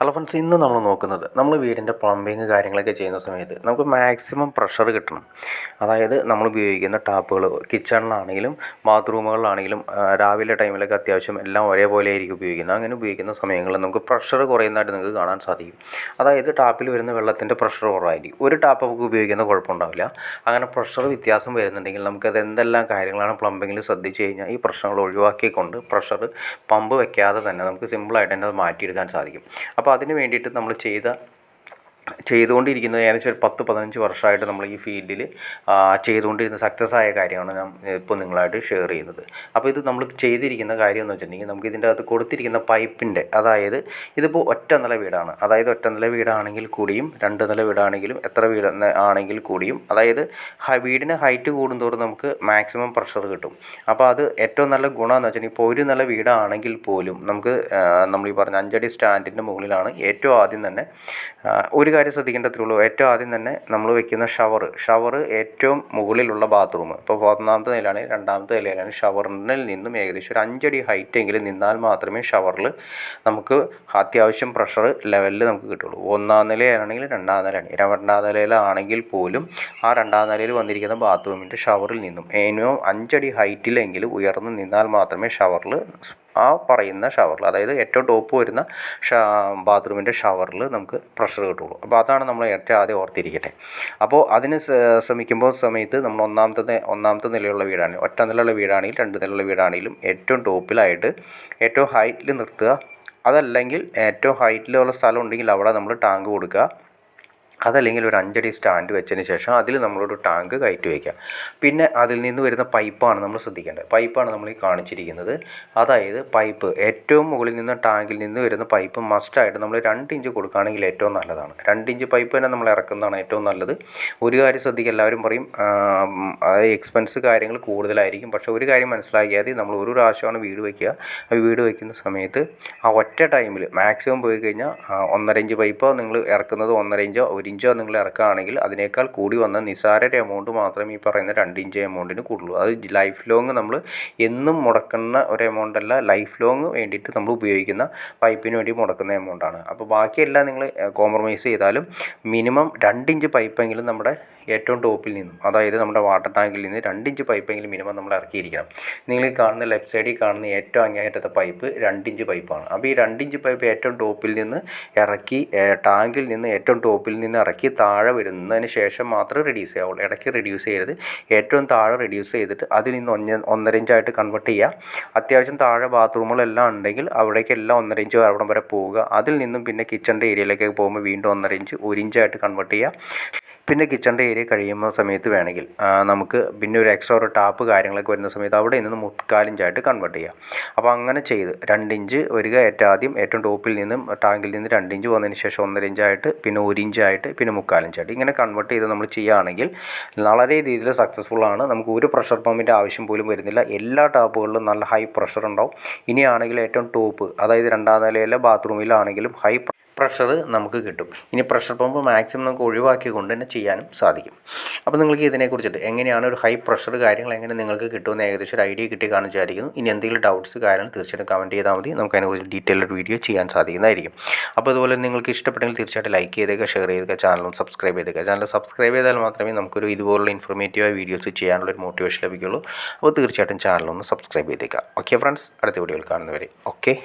Hello friends, ഇന്ന് നമ്മൾ നോക്കുന്നത് നമ്മൾ വീടിൻ്റെ പ്ലംബിങ് കാര്യങ്ങളൊക്കെ ചെയ്യുന്ന സമയത്ത് നമുക്ക് മാക്സിമം പ്രഷർ കിട്ടണം. അതായത് നമ്മൾ ഉപയോഗിക്കുന്ന ടാപ്പുകൾ കിച്ചണിലാണെങ്കിലും ബാത്റൂമുകളിലാണെങ്കിലും രാവിലെ ടൈമിലൊക്കെ അത്യാവശ്യം എല്ലാം ഒരേപോലെ ആയിരിക്കും ഉപയോഗിക്കുന്നത്. അങ്ങനെ ഉപയോഗിക്കുന്ന സമയങ്ങളിൽ നമുക്ക് പ്രഷർ കുറയുന്നതായിട്ട് നിങ്ങൾക്ക് കാണാൻ സാധിക്കും. അതായത് ടാപ്പിൽ വരുന്ന വെള്ളത്തിൻ്റെ പ്രഷർ കുറവായിരിക്കും. ഒരു ടാപ്പ് നമുക്ക് ഉപയോഗിക്കുന്ന കുഴപ്പമുണ്ടാവില്ല. അങ്ങനെ പ്രഷർ വ്യത്യാസം വരുന്നുണ്ടെങ്കിൽ നമുക്കത് എന്തെല്ലാം കാര്യങ്ങളാണ് പ്ലംബിങ്ങിൽ ശ്രദ്ധിച്ചു കഴിഞ്ഞാൽ ഈ പ്രശ്നങ്ങൾ ഒഴിവാക്കിക്കൊണ്ട് പ്രഷർ പമ്പ് വയ്ക്കാതെ തന്നെ നമുക്ക് സിമ്പിളായിട്ട് തന്നെ അത് മാറ്റിയെടുക്കാൻ സാധിക്കും. അപ്പോൾ അതിന് വേണ്ടിയിട്ട് നമ്മൾ ചെയ്തുകൊണ്ടിരിക്കുന്നത് ഏകദേശം ഒരു 10-15 വർഷമായിട്ട് നമ്മൾ ഈ ഫീൽഡിൽ ചെയ്തുകൊണ്ടിരുന്ന സക്സസ് ആയ കാര്യമാണ് ഞാൻ ഇപ്പോൾ നിങ്ങളായിട്ട് ഷെയർ ചെയ്യുന്നത്. അപ്പോൾ ഇത് നമ്മൾ ചെയ്തിരിക്കുന്ന കാര്യം എന്ന് വെച്ചിട്ടുണ്ടെങ്കിൽ നമുക്ക് ഇതിൻ്റെ അകത്ത് കൊടുത്തിരിക്കുന്ന പൈപ്പിൻ്റെ, അതായത് ഇതിപ്പോൾ ഒറ്റ നില വീടാണ്. അതായത് ഒറ്റ നില വീടാണെങ്കിൽ കൂടിയും 2 നില വീടാണെങ്കിലും എത്ര വീട് ആണെങ്കിൽ കൂടിയും, അതായത് വീടിന് ഹൈറ്റ് കൂടുന്തോറും നമുക്ക് മാക്സിമം പ്രഷർ കിട്ടും. അപ്പോൾ അത് ഏറ്റവും നല്ല ഗുണമെന്ന് വെച്ചിട്ടുണ്ടെങ്കിൽ ഇപ്പോൾ ഒരു നില വീടാണെങ്കിൽ പോലും നമുക്ക് നമ്മൾ ഈ പറഞ്ഞ 5 അടി സ്റ്റാൻഡിൻ്റെ മുകളിലാണ് ഏറ്റവും ആദ്യം തന്നെ ഒരു കാര്യം ശ്രദ്ധിക്കേണ്ടതുള്ളൂ. ഏറ്റവും ആദ്യം തന്നെ നമ്മൾ വെക്കുന്ന ഷവർ ഏറ്റവും മുകളിലുള്ള ബാത്റൂം, ഇപ്പോൾ 1ാമത്തെ നിലയാണെങ്കിൽ 2ാമത്തെ നിലയിലാണ് ഷവറിൽ നിന്നും ഏകദേശം ഒരു 5 അടി ഹൈറ്റ് എങ്കിലും നിന്നാൽ മാത്രമേ ഷവറിൽ നമുക്ക് അത്യാവശ്യം പ്രഷർ ലെവലിൽ നമുക്ക് കിട്ടുള്ളൂ. 1ാം നിലയാണെങ്കിൽ 2ാം നിലയാണ്, 2ാം നിലയിലാണെങ്കിൽ പോലും ആ 2ാം നിലയിൽ വന്നിരിക്കുന്ന ബാത്റൂമിൻ്റെ ഷവറിൽ നിന്നും മിനിമം 5 അടി ഹൈറ്റിലെങ്കിലും ഉയർന്ന് നിന്നാൽ മാത്രമേ ഷവറിൽ ആ പറയുന്ന ഷവറിൽ, അതായത് ഏറ്റവും ടോപ്പ് വരുന്ന ബാത്റൂമിൻ്റെ ഷവറിൽ നമുക്ക് പ്രഷർ കിട്ടുള്ളൂ. അപ്പോൾ അതാണ് നമ്മൾ ഏറ്റവും ആദ്യം ഓർത്തിരിക്കട്ടെ. അപ്പോൾ അതിന് ശ്രമിക്കുമ്പോൾ സമയത്ത് നമ്മൾ ഒന്നാമത്തെ നിലയുള്ള വീടാണെങ്കിൽ, ഒറ്റ നിലയുള്ള വീടാണെങ്കിൽ 2 നിലയുള്ള വീടാണെങ്കിലും ഏറ്റവും ടോപ്പിലായിട്ട് ഏറ്റവും ഹൈറ്റിൽ നിർത്തുക. അതല്ലെങ്കിൽ ഏറ്റവും ഹൈറ്റിലുള്ള സ്ഥലം ഉണ്ടെങ്കിൽ അവിടെ നമ്മൾ ടാങ്ക് കൊടുക്കുക. അതല്ലെങ്കിൽ ഒരു 5 അടി സ്റ്റാൻഡ് വെച്ചതിന് ശേഷം അതിൽ നമ്മളൊരു ടാങ്ക് കയറ്റി വയ്ക്കുക. പിന്നെ അതിൽ നിന്ന് വരുന്ന പൈപ്പാണ് നമ്മൾ ശ്രദ്ധിക്കേണ്ടത്. പൈപ്പാണ് നമ്മൾ ഈ കാണിച്ചിരിക്കുന്നത്. അതായത് പൈപ്പ് ഏറ്റവും മുകളിൽ നിന്ന് ടാങ്കിൽ നിന്ന് വരുന്ന പൈപ്പ് മസ്റ്റായിട്ട് നമ്മൾ 2 ഇഞ്ച് കൊടുക്കുകയാണെങ്കിൽ ഏറ്റവും നല്ലതാണ്. 2 ഇഞ്ച് പൈപ്പ് തന്നെ നമ്മൾ ഇറക്കുന്നതാണ് ഏറ്റവും നല്ലത്. ഒരു കാര്യം ശ്രദ്ധിക്കുക, എല്ലാവരും പറയും അതായത് എക്സ്പെൻസ് കാര്യങ്ങൾ കൂടുതലായിരിക്കും. പക്ഷേ ഒരു കാര്യം മനസ്സിലാക്കിയാൽ മതി, നമ്മൾ ഒരു പ്രാവശ്യമാണ് വീട് വയ്ക്കുക. വീട് വയ്ക്കുന്ന സമയത്ത് ആ ഒറ്റ ടൈമിൽ മാക്സിമം പോയി കഴിഞ്ഞാൽ 1.5 ഇഞ്ച് പൈപ്പോ നിങ്ങൾ ഇറക്കുന്നത് 1.5 ഇഞ്ചോ 1 ഇഞ്ചോ നിങ്ങൾ ഇറക്കുകയാണെങ്കിൽ അതിനേക്കാൾ കൂടി വന്ന നിസാര എമൗണ്ട് മാത്രമേ ഈ പറയുന്ന 2 ഇഞ്ച് എമൗണ്ടിന് കൂടുള്ളൂ. അത് ലൈഫ് ലോങ് നമ്മൾ എന്നും മുടക്കുന്ന ഒരു എമൗണ്ട് അല്ല, ലൈഫ് ലോങ് വേണ്ടിയിട്ട് നമ്മൾ ഉപയോഗിക്കുന്ന പൈപ്പിന് വേണ്ടി മുടക്കുന്ന എമൗണ്ടാണ്. അപ്പോൾ ബാക്കിയെല്ലാം നിങ്ങൾ കോംപ്രമൈസ് ചെയ്താലും മിനിമം 2 ഇഞ്ച് പൈപ്പെങ്കിലും നമ്മുടെ ഏറ്റവും ടോപ്പിൽ നിന്നും, അതായത് നമ്മുടെ വാട്ടർ ടാങ്കിൽ നിന്ന് 2 ഇഞ്ച് പൈപ്പെങ്കിലും മിനിമം നമ്മൾ ഇറക്കിയിരിക്കണം. നിങ്ങൾ ഈ കാണുന്ന ലെഫ്റ്റ് സൈഡിൽ കാണുന്ന ഏറ്റവും അങ്ങേയറ്റത്തെ പൈപ്പ് 2 ഇഞ്ച് പൈപ്പാണ്. അപ്പോൾ ഈ 2 ഇഞ്ച് പൈപ്പ് ഏറ്റവും ടോപ്പിൽ നിന്ന് ഇറക്കി ടാങ്കിൽ നിന്ന് ഏറ്റവും ടോപ്പിൽ നിന്ന് ഇറക്കി താഴെ വരുന്നതിന് ശേഷം മാത്രമേ റെഡ്യൂസ് ചെയ്യാവുള്ളൂ. ഇടയ്ക്ക് റെഡ്യൂസ് ചെയ്യരുത്. ഏറ്റവും താഴെ റെഡ്യൂസ് ചെയ്തിട്ട് അതിൽ നിന്ന് 1.5 ഇഞ്ചായിട്ട് കൺവേർട്ട് ചെയ്യുക. അത്യാവശ്യം താഴെ ബാത്റൂമുകളെല്ലാം ഉണ്ടെങ്കിൽ അവിടേക്കെല്ലാം 1.5 ഇഞ്ച് അവിടം വരെ പോവുക. അതിൽ നിന്നും പിന്നെ കിച്ചണിൻ്റെ ഏരിയയിലേക്ക് പോകുമ്പോൾ വീണ്ടും 1.5 ഇഞ്ച് 1 ഇഞ്ചായിട്ട് കൺവേർട്ട് ചെയ്യുക. പിന്നെ കിച്ചണിൻ്റെ ഏരിയ കഴിയുന്ന സമയത്ത് വേണമെങ്കിൽ നമുക്ക് പിന്നെ ഒരു എക്സ്ട്രാ ഒരു ടാപ്പ് കാര്യങ്ങളൊക്കെ വരുന്ന സമയത്ത് അവിടെ നിന്ന് 3/4 ഇഞ്ചായിട്ട് കൺവേർട്ട് ചെയ്യുക. അപ്പോൾ അങ്ങനെ ചെയ്ത് 2 ഇഞ്ച് വരിക ഏറ്റവും ടോപ്പിൽ നിന്നും ടാങ്കിൽ നിന്ന് 2 ഇഞ്ച് വന്നതിന് ശേഷം 1.5 ഇഞ്ചായിട്ട് പിന്നെ 1 ഇഞ്ചായിട്ട് പിന്നെ 3/4 ഇഞ്ചായിട്ട് ഇങ്ങനെ കൺവേർട്ട് ചെയ്ത് നമ്മൾ ചെയ്യുകയാണെങ്കിൽ വളരെ രീതിയിൽ സക്സസ്ഫുൾ ആണ്. നമുക്ക് ഒരു പ്രഷർ പമ്പിൻ്റെ ആവശ്യം പോലും വരുന്നില്ല. എല്ലാ ടാപ്പുകളിലും നല്ല ഹൈ പ്രഷർ ഉണ്ടാവും. ഇനിയാണെങ്കിൽ ഏറ്റവും ടോപ്പ്, അതായത് 2ാം നിലയിലെ ബാത്റൂമിലാണെങ്കിലും ഹൈ പ്രഷർ നമുക്ക് കിട്ടും. ഇനി പ്രഷർ പമ്പ് മാക്സിമം നമുക്ക് ഒഴിവാക്കിക്കൊണ്ട് തന്നെ ചെയ്യാനും സാധിക്കും. അപ്പോൾ നിങ്ങൾക്ക് ഇതിനെക്കുറിച്ചിട്ട് എങ്ങനെയാണ് ഒരു ഹൈ പ്രഷർ കാര്യങ്ങൾ എങ്ങനെ നിങ്ങൾക്ക് കിട്ടുമെന്ന് ഏകദേശം ഒരു ഐഡിയ കിട്ടി കാണും വിചാരിക്കുന്നു. ഇനി എന്തെങ്കിലും ഡൗട്ട്സ് കാര്യങ്ങൾ തീർച്ചയായിട്ടും കമൻറ്റ് ചെയ്താൽ മതി. നമുക്ക് അതിനെക്കുറിച്ച് ഡീറ്റെയിൽഡ് വീഡിയോ ചെയ്യാൻ സാധിക്കുന്നതായിരിക്കും. അപ്പോൾ അതുപോലെ നിങ്ങൾക്ക് ഇഷ്ടപ്പെട്ടെങ്കിൽ തീർച്ചയായിട്ടും ലൈക്ക് ചെയ്തേക്കുക, ഷെയർ ചെയ്തേക്കുക, ചാനലും സബ്സ്ക്രൈബ് ചെയ്തേക്കുക. ചാനൽ സബ്സ്ക്രൈബ് ചെയ്താൽ മാത്രമേ നമുക്കൊരു ഇതുപോലുള്ള ഇൻഫോർമേറ്റീവായ വീഡിയോസ് ചെയ്യാനുള്ളൊരു മോട്ടിവേഷൻ ലഭിക്കുള്ളൂ. അപ്പോൾ തീർച്ചയായിട്ടും ചാനലൊന്ന് സബ്സ്ക്രൈബ് ചെയ്തേക്കുക. ഓക്കെ ഫ്രണ്ട്സ്, അടുത്ത വീഡിയോയിൽ കാണുന്നവരെ ഓക്കെ.